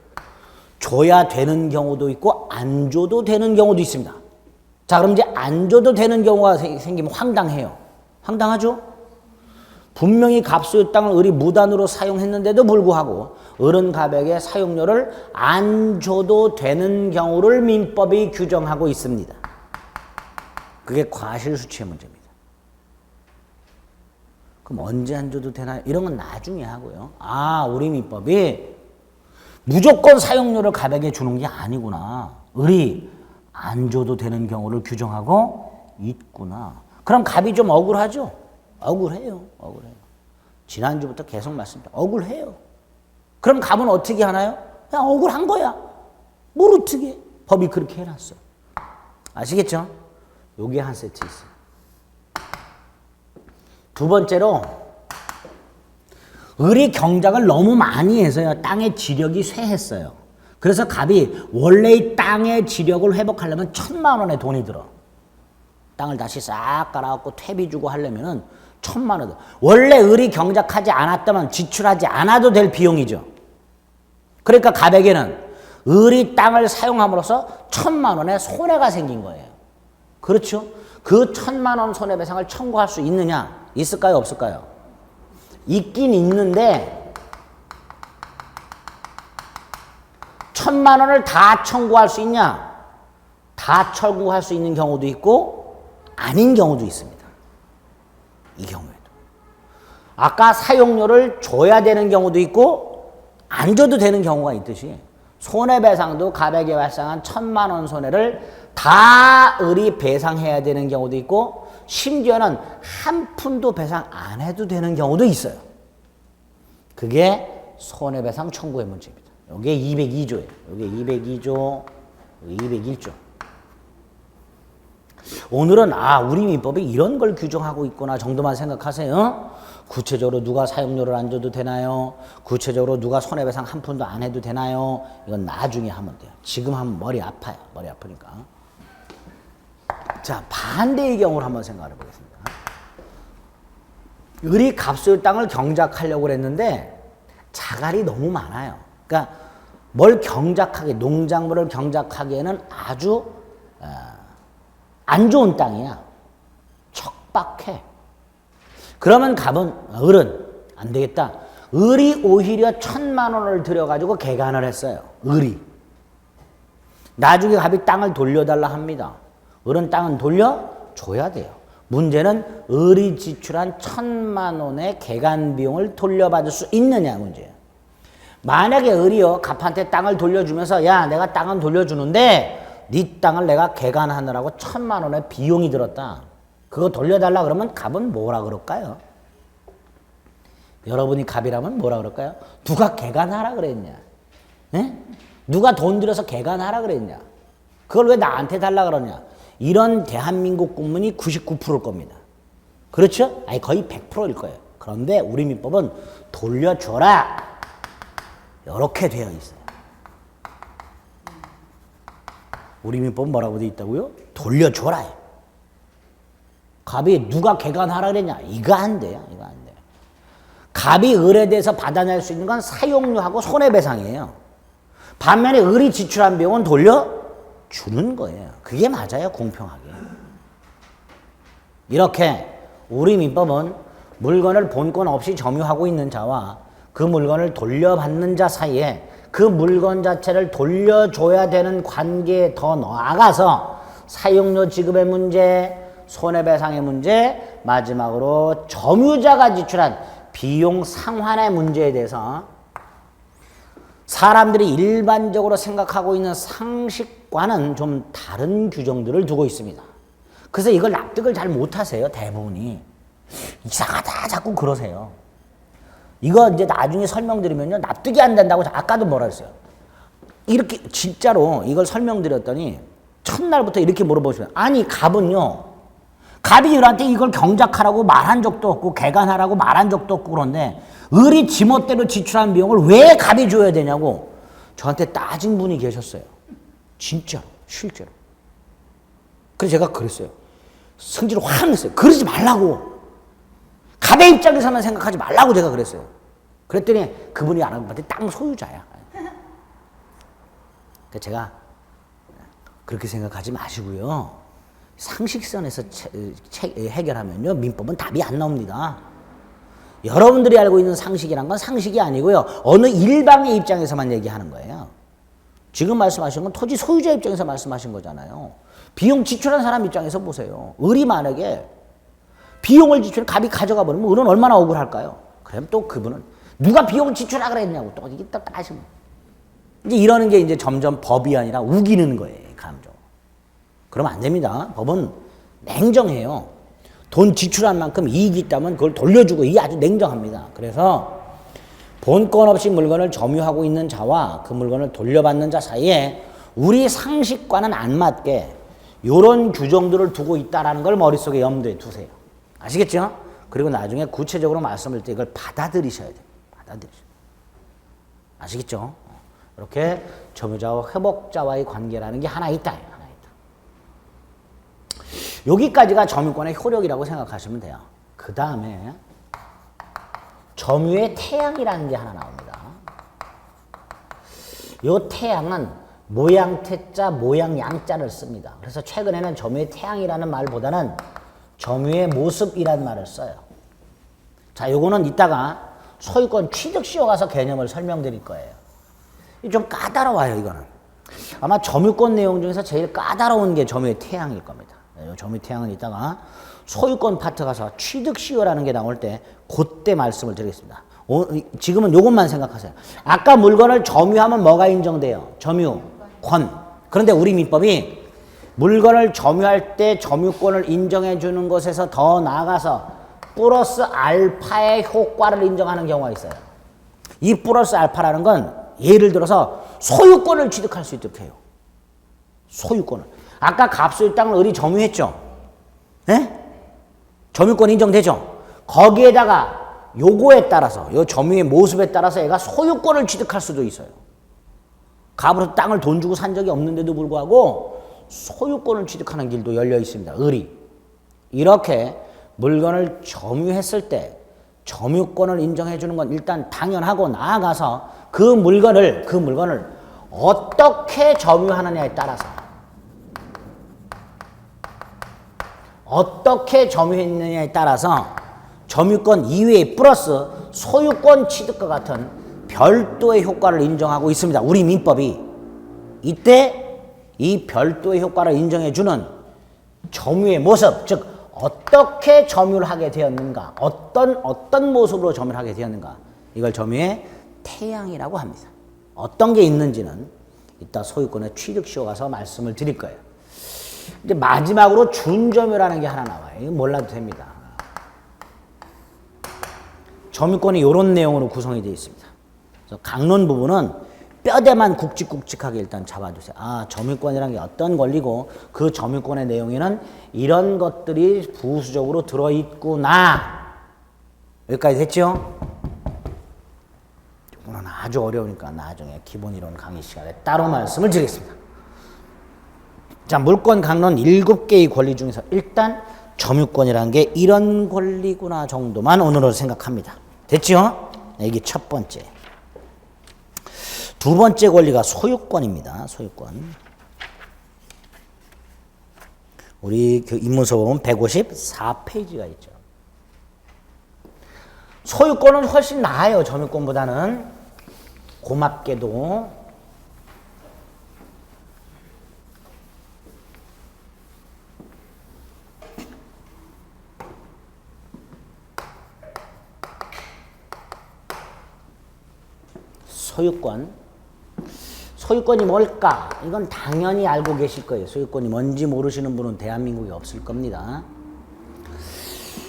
줘야 되는 경우도 있고 안 줘도 되는 경우도 있습니다. 자, 그럼 이제 안 줘도 되는 경우가 생기면 황당해요. 황당하죠? 분명히 갑소유 땅을 을이 무단으로 사용했는데도 불구하고 을은 갑에게 사용료를 안 줘도 되는 경우를 민법이 규정하고 있습니다. 그게 과실수치의 문제입니다. 그럼 언제 안 줘도 되나요? 이런 건 나중에 하고요. 아, 우리 민법이 무조건 사용료를 갑에게 주는 게 아니구나. 을이 안 줘도 되는 경우를 규정하고 있구나. 그럼 갑이 좀 억울하죠? 억울해요. 억울해요. 지난주부터 계속 말씀드려. 억울해요. 그럼 갑은 어떻게 하나요? 그냥 억울한 거야. 뭘 어떻게 해? 법이 그렇게 해놨어. 아시겠죠? 요게 한 세트 있어요. 두 번째로 을이 경작을 너무 많이 해서요. 땅의 지력이 쇠했어요. 그래서 갑이 원래의 땅의 지력을 회복하려면 1,000만 원의 돈이 들어. 땅을 다시 싹 깔아갖고 퇴비 주고 하려면은 1,000만 원. 원래 을이 경작하지 않았다면 지출하지 않아도 될 비용이죠. 그러니까 갑에게는 을이 땅을 사용함으로써 1,000만 원의 손해가 생긴 거예요. 그렇죠? 그 1,000만 원 손해배상을 청구할 수 있느냐? 있을까요? 없을까요? 있긴 있는데 1,000만 원을 다 청구할 수 있냐? 다 청구할 수 있는 경우도 있고 아닌 경우도 있습니다. 이 경우에도. 아까 사용료를 줘야 되는 경우도 있고 안 줘도 되는 경우가 있듯이 손해배상도 갑에게 발생한 1,000만 원 손해를 다 을이 배상해야 되는 경우도 있고 심지어는 한 푼도 배상 안 해도 되는 경우도 있어요. 그게 손해배상 청구의 문제입니다. 이게 202조예요. 이게 202조, 201조. 오늘은 우리 민법이 이런 걸 규정하고 있구나 정도만 생각하세요. 구체적으로 누가 사용료를 안 줘도 되나요? 구체적으로 누가 손해배상 한 푼도 안 해도 되나요? 이건 나중에 하면 돼요. 지금 하면 머리 아파요. 머리 아프니까. 자, 반대의 경우를 한번 생각해 보겠습니다. 을이 갑소유 땅을 경작하려고 했는데 자갈이 너무 많아요. 그러니까 뭘 경작하게, 농작물을 경작하기에는 아주 안 좋은 땅이야. 척박해. 그러면 을은 안 되겠다. 을이 오히려 1,000만 원을 들여가지고 개간을 했어요. 을이. 나중에 갑이 땅을 돌려달라 합니다. 을은 땅은 돌려줘야 돼요. 문제는 을이 지출한 1,000만 원의 개간 비용을 돌려받을 수 있느냐 문제예요. 만약에 을이요 갑한테 땅을 돌려주면서 야 내가 땅은 돌려주는데 네 땅을 내가 개간하느라고 1,000만 원의 비용이 들었다. 그거 돌려달라 그러면 갑은 뭐라 그럴까요? 여러분이 갑이라면 뭐라 그럴까요? 누가 개간하라 그랬냐? 에? 누가 돈 들여서 개간하라 그랬냐? 그걸 왜 나한테 달라 그러냐? 이런 대한민국 국민이 99%일 겁니다. 그렇죠? 아니 거의 100%일 거예요. 그런데 우리 민법은 돌려줘라. 이렇게 되어 있어요. 우리 민법은 뭐라고 되어 있다고요? 돌려줘라. 갑이 누가 개간하라 그랬냐? 이거 안 돼요. 이거 안 돼요. 갑이 을에 대해서 받아낼 수 있는 건 사용료하고 손해배상이에요. 반면에 을이 지출한 비용은 돌려주는 거예요. 그게 맞아요. 공평하게. 이렇게 우리 민법은 물건을 본권 없이 점유하고 있는 자와 그 물건을 돌려받는 자 사이에 그 물건 자체를 돌려줘야 되는 관계에 더 나아가서 사용료 지급의 문제, 손해배상의 문제, 마지막으로 점유자가 지출한 비용 상환의 문제에 대해서 사람들이 일반적으로 생각하고 있는 상식과는 좀 다른 규정들을 두고 있습니다. 그래서 이걸 납득을 잘 못하세요. 대부분이. 이상하다 자꾸 그러세요. 이거 이제 나중에 설명드리면요 납득이 안 된다고 아까도 뭐라 했어요. 이렇게 진짜로 이걸 설명드렸더니 첫날부터 이렇게 물어보시면 아니 갑은요 갑이 을한테 이걸 경작하라고 말한 적도 없고 개간하라고 말한 적도 없고 그런데 을이 지멋대로 지출한 비용을 왜 갑이 줘야 되냐고 저한테 따진 분이 계셨어요. 진짜로 실제로. 그래서 제가 그랬어요. 성질을 확 냈어요. 그러지 말라고. 갑의 입장에서만 생각하지 말라고 제가 그랬어요. 그랬더니 그분이 알아봤더니 땅 소유자야. 그러니까 제가 그렇게 생각하지 마시고요. 상식선에서 해결하면요 민법은 답이 안 나옵니다. 여러분들이 알고 있는 상식이란 건 상식이 아니고요. 어느 일방의 입장에서만 얘기하는 거예요. 지금 말씀하신 건 토지 소유자 입장에서 말씀하신 거잖아요. 비용 지출한 사람 입장에서 보세요. 을이 만약에 비용을 지출해 갑이 가져가 버리면 을은 얼마나 억울할까요? 그럼 또 그분은 누가 비용을 지출하라 그랬냐고 또 이게 딱 따지면 이제 이러는 게 이제 점점 법이 아니라 우기는 거예요. 감정. 그러면 안 됩니다. 법은 냉정해요. 돈 지출한 만큼 이익이 있다면 그걸 돌려주고 이게 아주 냉정합니다. 그래서 본권 없이 물건을 점유하고 있는 자와 그 물건을 돌려받는 자 사이에 우리 상식과는 안 맞게 이런 규정들을 두고 있다는 걸 머릿속에 염두에 두세요. 아시겠죠? 그리고 나중에 구체적으로 말씀을 때 이걸 받아들이셔야 돼요. 받아들이셔야 돼요. 아시겠죠? 이렇게 점유자와 회복자와의 관계라는 게 하나 있다. 하나 있다. 여기까지가 점유권의 효력이라고 생각하시면 돼요. 그 다음에 점유의 태양이라는 게 하나 나옵니다. 이 태양은 모양 태자, 모양 양자를 씁니다. 그래서 최근에는 점유의 태양이라는 말보다는 점유의 모습이란 말을 써요. 자, 요거는 이따가 소유권 취득 시효 가서 개념을 설명드릴 거예요. 좀 까다로워요, 이거는. 아마 점유권 내용 중에서 제일 까다로운 게 점유의 태양일 겁니다. 점유의 태양은 이따가 소유권 파트 가서 취득 시효라는 게 나올 때 그때 말씀을 드리겠습니다. 지금은 요것만 생각하세요. 아까 물건을 점유하면 뭐가 인정돼요? 점유권. 그런데 우리 민법이 물건을 점유할 때 점유권을 인정해 주는 것에서 더 나아가서 플러스 알파의 효과를 인정하는 경우가 있어요. 이 플러스 알파라는 건 예를 들어서 소유권을 취득할 수 있도록 해요. 소유권을. 아까 갑소유 땅을 을이 점유했죠. 네? 점유권 인정되죠. 거기에다가 요거에 따라서 요 점유의 모습에 따라서 얘가 소유권을 취득할 수도 있어요. 갑으로 땅을 돈 주고 산 적이 없는데도 불구하고 소유권을 취득하는 길도 열려 있습니다. 을이. 이렇게 물건을 점유했을 때 점유권을 인정해 주는 건 일단 당연하고 나아가서 그 물건을 어떻게 점유하느냐에 따라서 어떻게 점유했느냐에 따라서 점유권 이외에 플러스 소유권 취득과 같은 별도의 효과를 인정하고 있습니다. 우리 민법이. 이때 이 별도의 효과를 인정해 주는 점유의 모습, 즉 어떻게 점유하게 되었는가, 어떤 모습으로 점유하게 되었는가, 이걸 점유의 태양이라고 합니다. 어떤 게 있는지는 이따 소유권의 취득시효 가서 말씀을 드릴 거예요. 이제 마지막으로 준점유라는 게 하나 나와요. 이거 몰라도 됩니다. 점유권이 이런 내용으로 구성이 되어 있습니다. 그래서 강론 부분은 뼈대만 굵직굵직하게 일단 잡아주세요. 아, 점유권이라는 게 어떤 권리고 그 점유권의 내용에는 이런 것들이 부수적으로 들어있구나. 여기까지 됐죠? 이거는 아주 어려우니까 나중에 기본이론 강의 시간에 따로 말씀을 드리겠습니다. 자, 물권 강론 7개의 권리 중에서 일단 점유권이라는 게 이런 권리구나 정도만 오늘은 생각합니다. 됐죠? 이게 첫 번째. 두 번째 권리가 소유권입니다. 소유권. 우리 입문서 보면 154페이지가 있죠. 소유권은 훨씬 나아요. 점유권보다는. 고맙게도. 소유권이 뭘까? 이건 당연히 알고 계실 거예요. 소유권이 뭔지 모르시는 분은 대한민국에 없을 겁니다.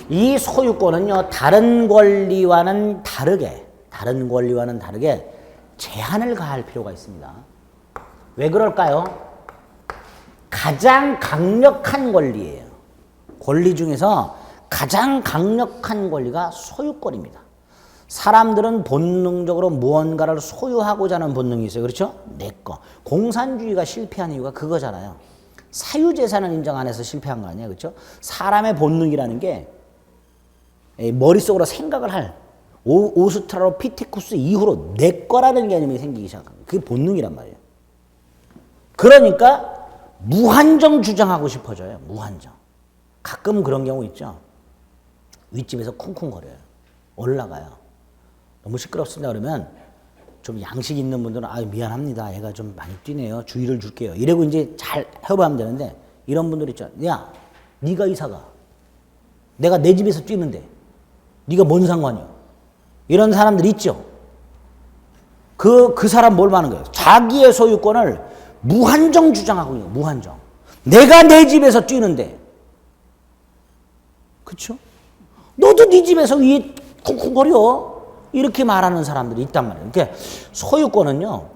이 소유권은요, 다른 권리와는 다르게 제한을 가할 필요가 있습니다. 왜 그럴까요? 가장 강력한 권리예요. 권리 중에서 가장 강력한 권리가 소유권입니다. 사람들은 본능적으로 무언가를 소유하고자 하는 본능이 있어요. 그렇죠? 내 거. 공산주의가 실패한 이유가 그거잖아요. 사유재산을 인정 안 해서 실패한 거 아니에요. 그렇죠? 사람의 본능이라는 게 머릿속으로 생각을 할 오스트랄로피테쿠스 이후로 내 거라는 개념이 생기기 시작합니다. 그게 본능이란 말이에요. 그러니까 무한정 주장하고 싶어져요. 무한정. 가끔 그런 경우 있죠. 윗집에서 쿵쿵거려요. 올라가요. 너무 시끄럽습니다. 그러면 좀 양식 있는 분들은 아, 미안합니다. 얘가 좀 많이 뛰네요. 주의를 줄게요. 이러고 이제 잘 해봐하면 되는데 이런 분들 있죠. 야, 네가 이사가. 내가 내 집에서 뛰는데 네가 뭔 상관이야. 이런 사람들 있죠. 그 사람 뭘 말하는 거예요? 자기의 소유권을 무한정 주장하고 있는 거예요. 무한정. 내가 내 집에서 뛰는데. 그렇죠? 너도 네 집에서 위에 쿵쿵거려. 이렇게 말하는 사람들이 있단 말이에요. 그러니까 소유권은요,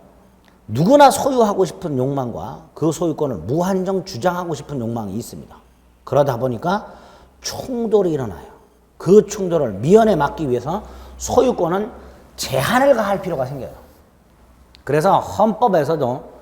누구나 소유하고 싶은 욕망과 그 소유권을 무한정 주장하고 싶은 욕망이 있습니다. 그러다 보니까 충돌이 일어나요. 그 충돌을 미연에 막기 위해서 소유권은 제한을 가할 필요가 생겨요. 그래서 헌법에서도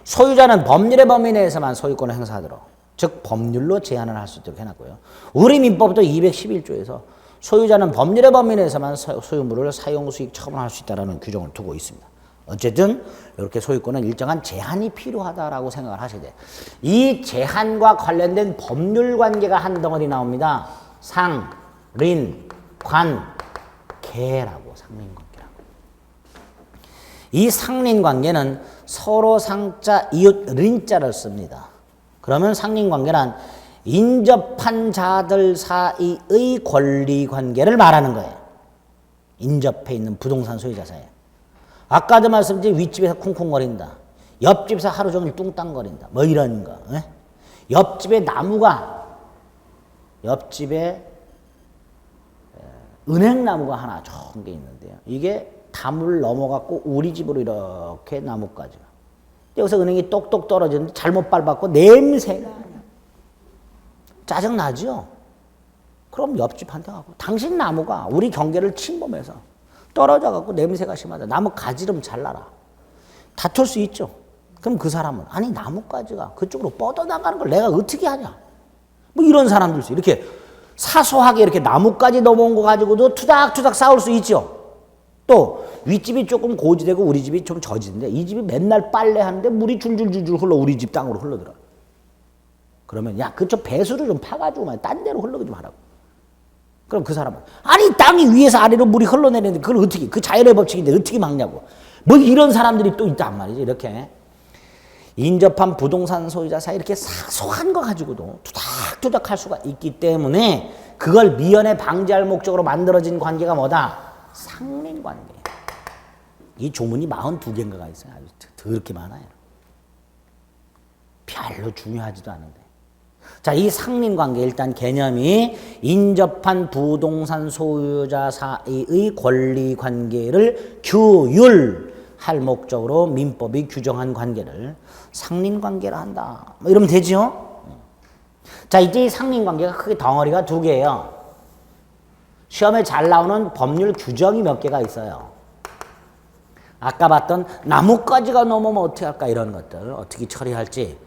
소유자는 법률의 범위 내에서만 소유권을 행사하도록, 즉 법률로 제한을 할 수 있도록 해놨고요. 우리 민법도 211조에서 소유자는 법률의 범위 내에서만 소유물을 사용, 수익, 처분할 수 있다는 규정을 두고 있습니다. 어쨌든 이렇게 소유권은 일정한 제한이 필요하다라고 생각을 하셔야 돼요. 이 제한과 관련된 법률 관계가 한 덩어리 나옵니다. 상, 린, 관, 계라고 상린관계라고. 이 상린관계는 서로 상자, 이웃, 린자를 씁니다. 그러면 상린관계란 인접한 자들 사이의 권리관계를 말하는 거예요. 인접해 있는 부동산 소유자 사이에. 아까도 말씀드린 윗집에서 쿵쿵거린다. 옆집에서 하루 종일 뚱땅거린다. 뭐 이런 거. 에? 옆집에 은행나무가 하나 좋은 게 있는데요. 이게 담을 넘어갖고 우리 집으로 이렇게 나뭇가지가. 여기서 은행이 똑똑 떨어지는데 잘못 밟았고 냄새가 짜증나죠? 그럼 옆집한테 가고 당신 나무가 우리 경계를 침범해서 떨어져갖고 냄새가 심하다. 나무 가지름 잘라라. 다툴 수 있죠. 그럼 그 사람은 아니 나뭇가지가 그쪽으로 뻗어나가는 걸 내가 어떻게 하냐. 뭐 이런 사람들 있어요. 이렇게 사소하게 이렇게 나뭇가지 넘어온 거 가지고도 투닥투닥 싸울 수 있죠. 또 윗집이 조금 고지되고 우리 집이 좀 저지인데 이 집이 맨날 빨래하는데 물이 줄줄줄줄 흘러 우리 집 땅으로 흘러들어. 그러면 야 그쪽 배수를 좀 파가지고 딴 데로 흘러게 좀 하라고. 그럼 그 사람은 아니 땅이 위에서 아래로 물이 흘러내리는데 그걸 어떻게 그 자연의 법칙인데 어떻게 막냐고. 뭐 이런 사람들이 또 있단 말이죠. 이렇게 인접한 부동산 소유자 사이 이렇게 사소한 거 가지고도 투닥투닥 할 수가 있기 때문에 그걸 미연에 방지할 목적으로 만들어진 관계가 뭐다? 상린관계. 이 조문이 42개인가가 있어요. 아주 더럽게 많아요. 별로 중요하지도 않은데. 자, 이 상린관계 일단 개념이 인접한 부동산 소유자 사이의 권리관계를 규율할 목적으로 민법이 규정한 관계를 상린관계라 한다. 뭐 이러면 되죠? 자, 이제 이 상린관계가 크게 덩어리가 두 개예요. 시험에 잘 나오는 법률 규정이 몇 개가 있어요. 아까 봤던 나뭇가지가 넘으면 어떻게 할까 이런 것들 어떻게 처리할지.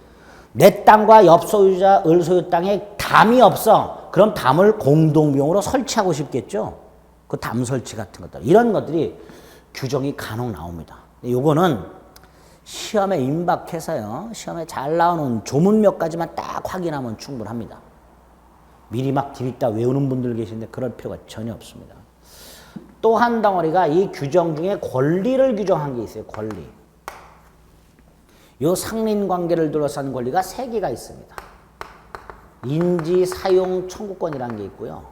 내 땅과 옆 소유자 을소유 땅에 담이 없어. 그럼 담을 공동비용으로 설치하고 싶겠죠. 그 담 설치 같은 것들 이런 것들이 규정이 간혹 나옵니다. 요거는 시험에 임박해서요. 시험에 잘 나오는 조문 몇 가지만 딱 확인하면 충분합니다. 미리 막 디립다 외우는 분들 계신데 그럴 필요가 전혀 없습니다. 또 한 덩어리가 이 규정 중에 권리를 규정한 게 있어요. 권리. 요 상린관계를 둘러싼 권리가 3개가 있습니다. 인지 사용 청구권이라는 게 있고요.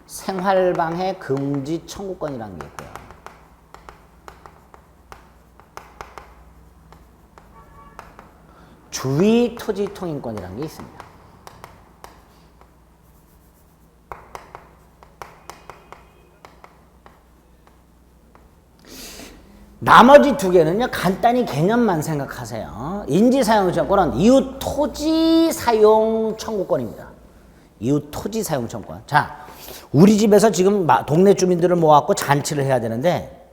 생활방해 금지 청구권이라는 게 있고요. 주의 토지 통행권이라는 게 있습니다. 나머지 2개는요, 간단히 개념만 생각하세요. 인지사용청구권은 이웃 토지 사용 청구권입니다. 이웃 토지 사용 청구권. 자, 우리 집에서 지금 동네 주민들을 모아갖고 잔치를 해야 되는데,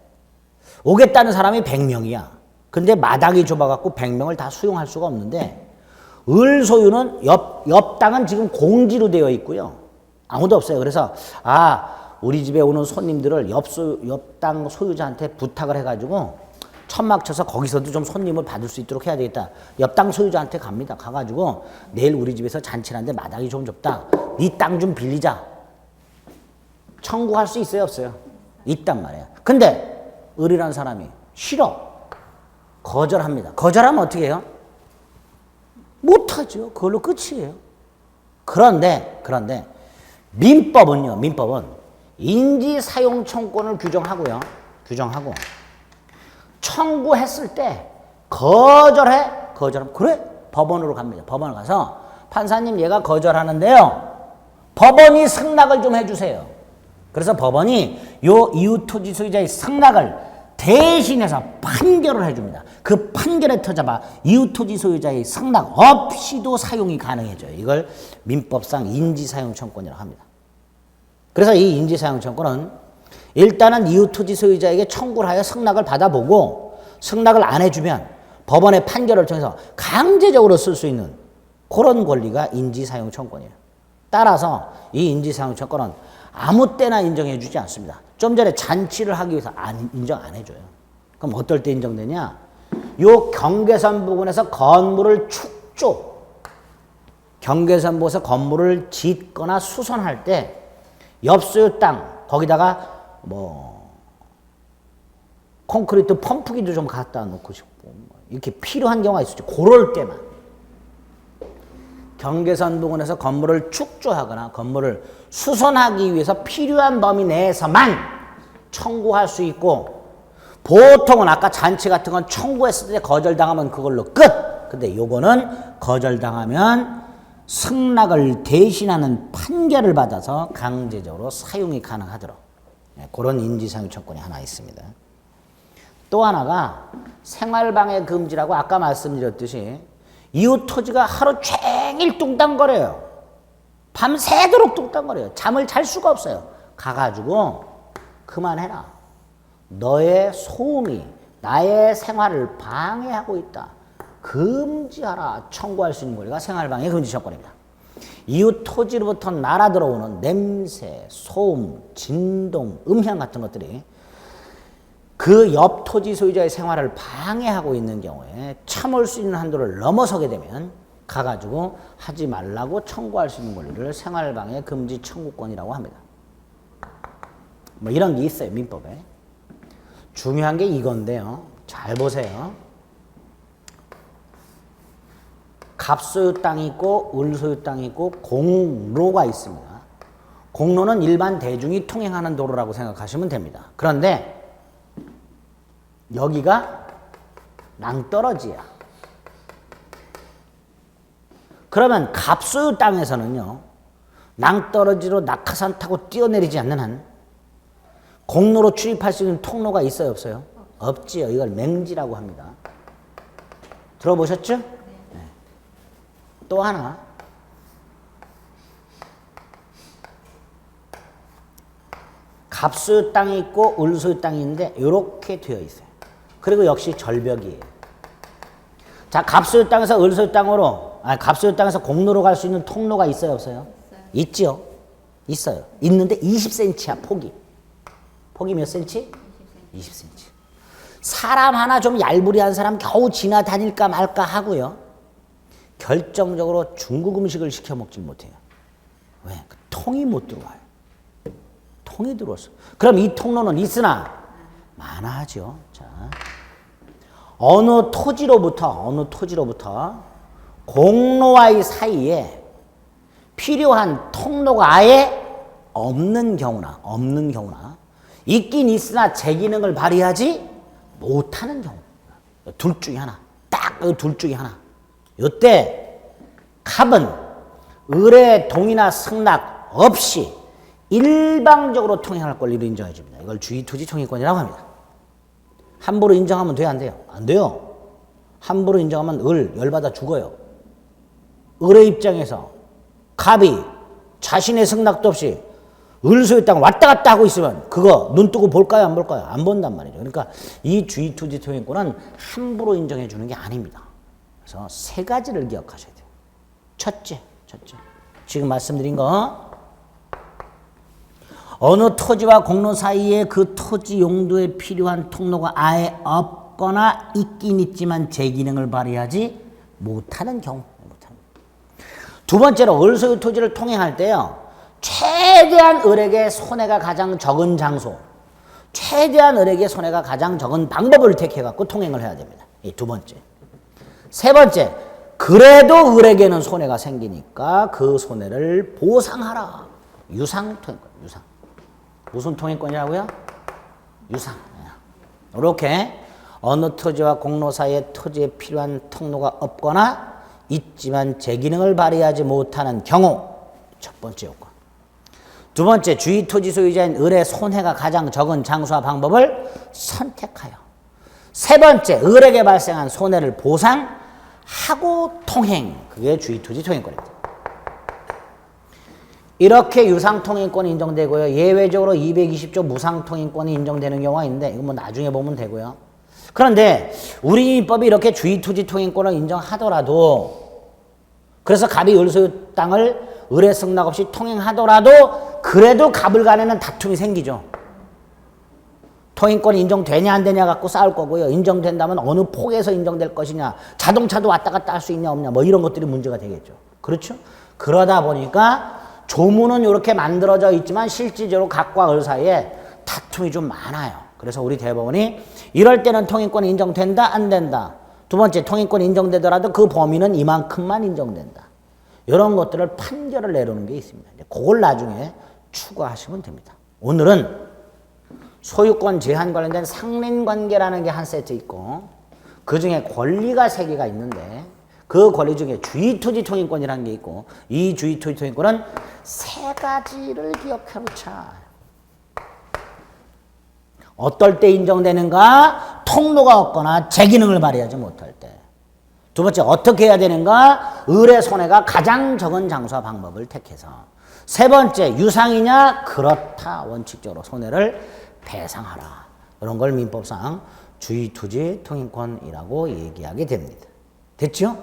오겠다는 사람이 100명이야. 근데 마당이 좁아갖고 100명을 다 수용할 수가 없는데, 을 소유는 옆 땅은 지금 공지로 되어 있고요. 아무도 없어요. 그래서, 우리 집에 오는 손님들을 옆 땅 소유자한테 부탁을 해가지고 천막 쳐서 거기서도 좀 손님을 받을 수 있도록 해야 되겠다. 옆 땅 소유자한테 갑니다. 가가지고 내일 우리 집에서 잔치를 하는데 마당이 좀 좁다. 네 땅 좀 빌리자. 청구할 수 있어요? 없어요? 있단 말이에요. 근데 을이라는 사람이 싫어. 거절합니다. 거절하면 어떻게 해요? 못하죠. 그걸로 끝이에요. 그런데 민법은 인지사용 청구권을 규정하고요. 규정하고 청구했을 때 거절하면 그래? 법원으로 갑니다. 법원을 가서 판사님 얘가 거절하는데요. 법원이 승낙을 좀 해주세요. 그래서 법원이 요 이웃토지 소유자의 승낙을 대신해서 판결을 해줍니다. 그 판결에 터잡아 이웃토지 소유자의 승낙 없이도 사용이 가능해져요. 이걸 민법상 인지사용 청구권이라고 합니다. 그래서 이 인지사용 청구권은 일단은 이웃토지 소유자에게 청구를 하여 승낙을 받아보고 승낙을 안 해주면 법원의 판결을 통해서 강제적으로 쓸 수 있는 그런 권리가 인지사용 청구권이에요. 따라서 이 인지사용 청구권은 아무 때나 인정해주지 않습니다. 좀 전에 잔치를 하기 위해서 인정 안 해줘요. 그럼 어떨 때 인정되냐? 요 경계선 부근에서 건물을 축조, 경계선 부근에서 건물을 짓거나 수선할 때 옆소유 땅 거기다가 콘크리트 펌프기도 좀 갖다 놓고 싶고 이렇게 필요한 경우가 있었죠. 그럴 때만 경계선 부근에서 건물을 축조하거나 건물을 수선하기 위해서 필요한 범위 내에서만 청구할 수 있고, 보통은 아까 잔치 같은 건 청구했을 때 거절당하면 그걸로 끝. 근데 요거는 거절당하면 승낙을 대신하는 판결을 받아서 강제적으로 사용이 가능하도록 그런 인지사용 청구권이 하나 있습니다. 또 하나가 생활방해 금지라고 아까 말씀드렸듯이 이웃 토지가 하루 종일 뚱땅거려요. 밤새도록 뚱땅거려요. 잠을 잘 수가 없어요. 가가지고 그만해라. 너의 소음이 나의 생활을 방해하고 있다. 금지하라. 청구할 수 있는 권리가 생활방해 금지 청구권입니다. 이웃 토지로부터 날아 들어오는 냄새, 소음, 진동, 음향 같은 것들이 그 옆 토지 소유자의 생활을 방해하고 있는 경우에 참을 수 있는 한도를 넘어서게 되면 가가지고 하지 말라고 청구할 수 있는 권리를 생활방해 금지 청구권이라고 합니다. 뭐 이런 게 있어요, 민법에. 중요한 게 이건데요. 잘 보세요. 갑소유 땅이 있고 을소유 땅이 있고 공로가 있습니다. 공로는 일반 대중이 통행하는 도로라고 생각하시면 됩니다. 그런데 여기가 낭떠러지야. 그러면 갑소유 땅에서는요, 낭떠러지로 낙하산 타고 뛰어내리지 않는 한 공로로 출입할 수 있는 통로가 있어요, 없어요? 없지요. 이걸 맹지라고 합니다. 들어보셨죠? 네. 또 하나. 갑소유 땅이 있고 을소유 땅이 있는데 이렇게 되어 있어요. 그리고 역시 절벽이에요. 자, 갑소유 땅에서 을소유 땅으로, 갑소유 땅에서 공로로 갈 수 있는 통로가 있어요, 없어요? 있지요. 있어요. 있는데 20cm야, 폭이. 폭이 몇 cm? 20cm. 사람 하나 좀 얄부리한 사람 겨우 지나다닐까 말까 하고요. 결정적으로 중국 음식을 시켜 먹질 못해요. 왜? 통이 못 들어와요. 통이 들어왔어. 그럼 이 통로는 있으나 많아하죠. 자, 어느 토지로부터 공로와의 사이에 필요한 통로가 아예 없는 경우나 있긴 있으나 제 기능을 발휘하지 못하는 경우, 둘 중에 하나, 딱 둘 중에 하나. 이때 갑은 을의 동이나 승낙 없이 일방적으로 통행할 권리를 인정해 줍니다. 이걸 주의투지 통행권이라고 합니다. 함부로 인정하면 돼요, 안 돼요? 안 돼요. 함부로 인정하면 을 열받아 죽어요. 을의 입장에서 갑이 자신의 승낙도 없이 을소유 땅을 왔다 갔다 하고 있으면 그거 눈 뜨고 볼까요, 안 볼까요? 안 본단 말이죠. 그러니까 이 주의투지 통행권은 함부로 인정해 주는 게 아닙니다. 그래서 세 가지를 기억하셔야 돼요. 첫째. 지금 말씀드린 거, 어느 토지와 공로 사이에 그 토지 용도에 필요한 통로가 아예 없거나 있긴 있지만 제 기능을 발휘하지 못하는 경우. 두 번째로 을소유 토지를 통행할 때요, 최대한 을에게 손해가 가장 적은 장소, 최대한 을에게 손해가 가장 적은 방법을 택해갖고 통행을 해야 됩니다. 이 두 번째. 세 번째, 그래도 을에게는 손해가 생기니까 그 손해를 보상하라. 유상통행권, 유상. 무슨 통행권이라고요? 유상. 이렇게 어느 토지와 공로 사이에 토지에 필요한 통로가 없거나 있지만 제 기능을 발휘하지 못하는 경우, 첫 번째 요건. 두 번째, 주의 토지 소유자인 을의 손해가 가장 적은 장소와 방법을 선택하여. 세 번째, 을에게 발생한 손해를 보상하고 통행. 그게 주의 토지 통행권입니다. 이렇게 유상통행권이 인정되고요. 예외적으로 220조 무상통행권이 인정되는 경우가 있는데 이건 뭐 나중에 보면 되고요. 그런데 우리 입법이 이렇게 주의투지 통행권을 인정하더라도, 그래서 갑이 을소유 땅을 을의 승낙 없이 통행하더라도 그래도 갑을 간에는 다툼이 생기죠. 통행권이 인정되냐 안 되냐 갖고 싸울 거고요. 인정된다면 어느 폭에서 인정될 것이냐, 자동차도 왔다 갔다 할 수 있냐 없냐, 뭐 이런 것들이 문제가 되겠죠. 그렇죠? 그러다 보니까 조문은 이렇게 만들어져 있지만 실질적으로 갑과 을 사이에 다툼이 좀 많아요. 그래서 우리 대법원이 이럴 때는 통행권이 인정된다 안 된다. 두 번째, 통행권이 인정되더라도 그 범위는 이만큼만 인정된다. 이런 것들을 판결을 내놓는 게 있습니다. 그걸 나중에 추가하시면 됩니다. 오늘은 소유권 제한 관련된 상린관계라는 게 한 세트 있고, 그 중에 권리가 3개가 있는데 그 권리 중에 주의투지 통행권이라는 게 있고, 이 주의투지 통행권은 3가지를 기억해 놓자. 어떨 때 인정되는가? 통로가 없거나 제 기능을 발휘하지 못할 때. 두 번째, 어떻게 해야 되는가? 을의 손해가 가장 적은 장소와 방법을 택해서. 세 번째, 유상이냐? 그렇다. 원칙적으로 손해를 배상하라. 이런 걸 민법상 주의투지 통행권이라고 얘기하게 됩니다. 됐죠?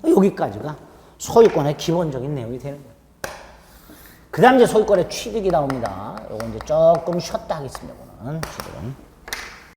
여기까지가 소유권의 기본적인 내용이 되는 거예요. 그 다음 이제 소유권의 취득이 나옵니다. 요거 이제 조금 쉬었다 하겠습니다. 이거는 취득은.